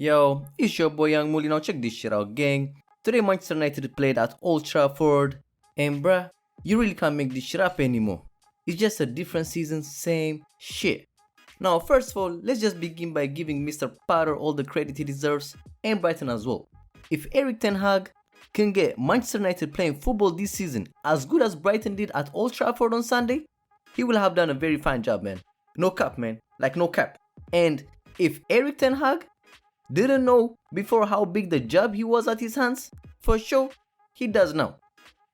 Yo, it's your boy YoungMully. Now check this shit out, gang. Today Manchester United played at Old Trafford, and bruh, you really can't make this shit up anymore. It's just a different season, same shit. Now, first of all, let's just begin by giving Mr. Potter all the credit he deserves, and Brighton as well. If Erik TenHag can get Manchester United playing football this season as good as Brighton did at Old Trafford on Sunday, he will have done a very fine job, man. No cap, man. Like, no cap. And if Erik TenHag didn't know before how big the job he was at his hands, for sure, he does now.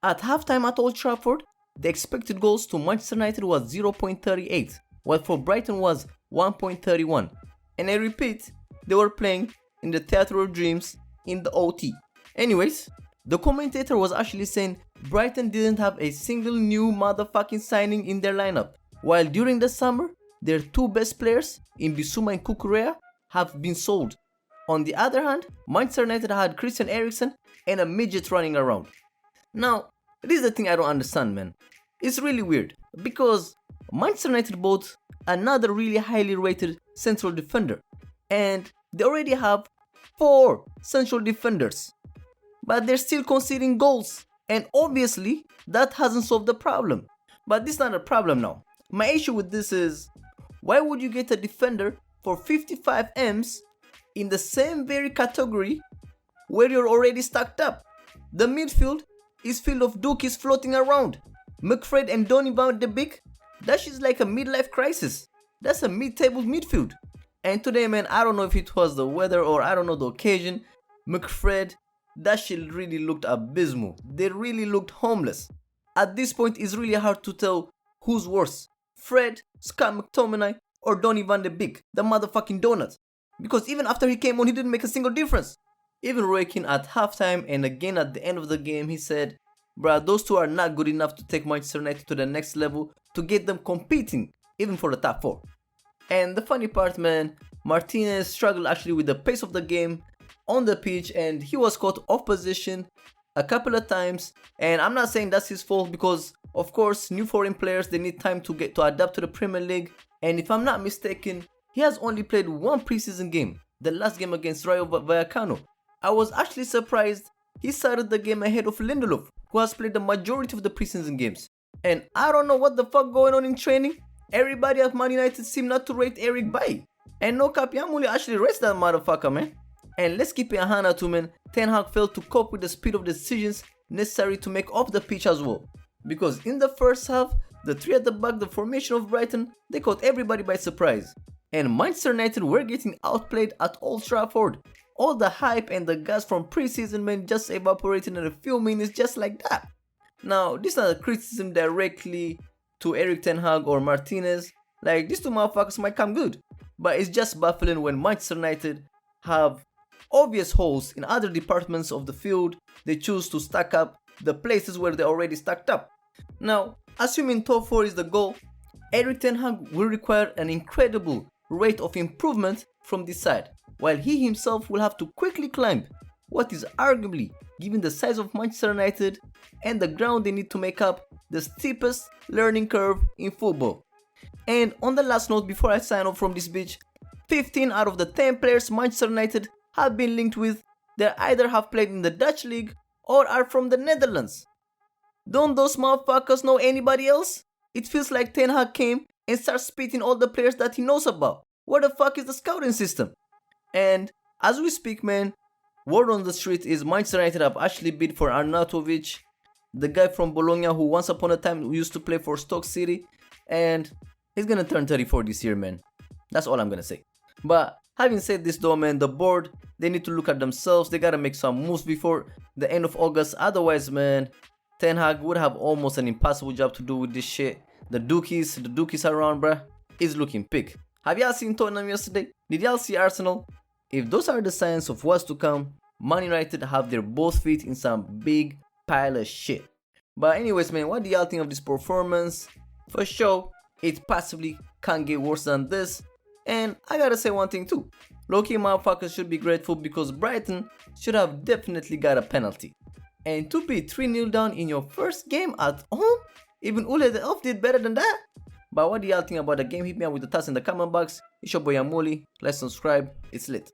At halftime at Old Trafford, the expected goals to Manchester United was 0.38, while for Brighton was 1.31. And I repeat, they were playing in the Theatre of Dreams in the OT. Anyways, the commentator was actually saying Brighton didn't have a single new motherfucking signing in their lineup, while during the summer, their two best players, in Bissouma and Kukurea, have been sold. On the other hand, Manchester United had Christian Eriksen and a midget running around. Now, this is the thing I don't understand, man. It's really weird because Manchester United bought another really highly rated central defender, and they already have 4 central defenders, but they're still conceding goals, and obviously that hasn't solved the problem. But this is not a problem now. My issue with this is, why would you get a defender for 55 M's in the same very category where you're already stacked up? The midfield is filled of dookies floating around. McFred and Donny van de Beek, that shit's like a midlife crisis. That's a mid-table midfield. And today, man, I don't know if it was the weather or I don't know the occasion, McFred, that shit really looked abysmal. They really looked homeless. At this point, it's really hard to tell who's worse, Fred, Scott McTominay, or Donny van de Beek, the motherfucking donut. Because even after he came on, he didn't make a single difference. Even Roy Keane at halftime and again at the end of the game, he said, bruh, those two are not good enough to take Manchester United to the next level to get them competing, even for the top 4. And the funny part, man, Martinez struggled actually with the pace of the game on the pitch, and he was caught off position a couple of times. And I'm not saying that's his fault because, of course, new foreign players, they need time to get to adapt to the Premier League. And if I'm not mistaken, he has only played one preseason game, the last game against Rayo Vallecano. I was actually surprised he started the game ahead of Lindelof, who has played the majority of the preseason games. And I don't know what the fuck going on in training. Everybody at Man United seem not to rate Eric Bailly. And no cap, YoungMully actually rates that motherfucker, man. And let's keep it a hand to, man, Ten Hag failed to cope with the speed of decisions necessary to make off the pitch as well. Because in the first half, the 3 at the back, the formation of Brighton, they caught everybody by surprise. And Manchester United were getting outplayed at Old Trafford. All the hype and the gas from preseason, man, just evaporated in a few minutes just like that. Now, this is not a criticism directly to Erik Ten Hag or Martinez. Like, these two motherfuckers might come good. But it's just baffling when Manchester United have obvious holes in other departments of the field. They choose to stack up the places where they're already stacked up. Now, assuming top 4 is the goal, Erik Ten Hag will require an incredible rate of improvement from this side, while he himself will have to quickly climb what is arguably, given the size of Manchester United and the ground they need to make up, the steepest learning curve in football. And on the last note, before I sign off from this bitch, 15 out of the 10 players Manchester United have been linked with, they either have played in the Dutch league or are from the Netherlands. Don't those motherfuckers know anybody else? It feels like Ten Hag came and started spitting all the players that he knows about. Where the fuck is the scouting system? And as we speak, man, word on the street is Manchester United have actually bid for Arnautovic, the guy from Bologna who once upon a time used to play for Stoke City, and he's gonna turn 34 this year, man. That's all I'm gonna say. But having said this though, man, the board, they need to look at themselves. They gotta make some moves before the end of August. Otherwise, man, Ten Hag would have almost an impossible job to do with this shit. The dookies around, bruh, is looking big. Have y'all seen Tottenham yesterday? Did y'all see Arsenal? If those are the signs of what's to come, Man United have their both feet in some big pile of shit. But anyways, man, what do y'all think of this performance? For sure, it possibly can't get worse than this. And I gotta say one thing too. Low-key motherfuckers should be grateful because Brighton should have definitely got a penalty. And to be 3-0 down in your first game at home? Even Ule the Elf did better than that. But what do y'all think about the game? Hit me up with the thoughts in the comment box. It's your boy YoungMully. Let's subscribe. It's lit.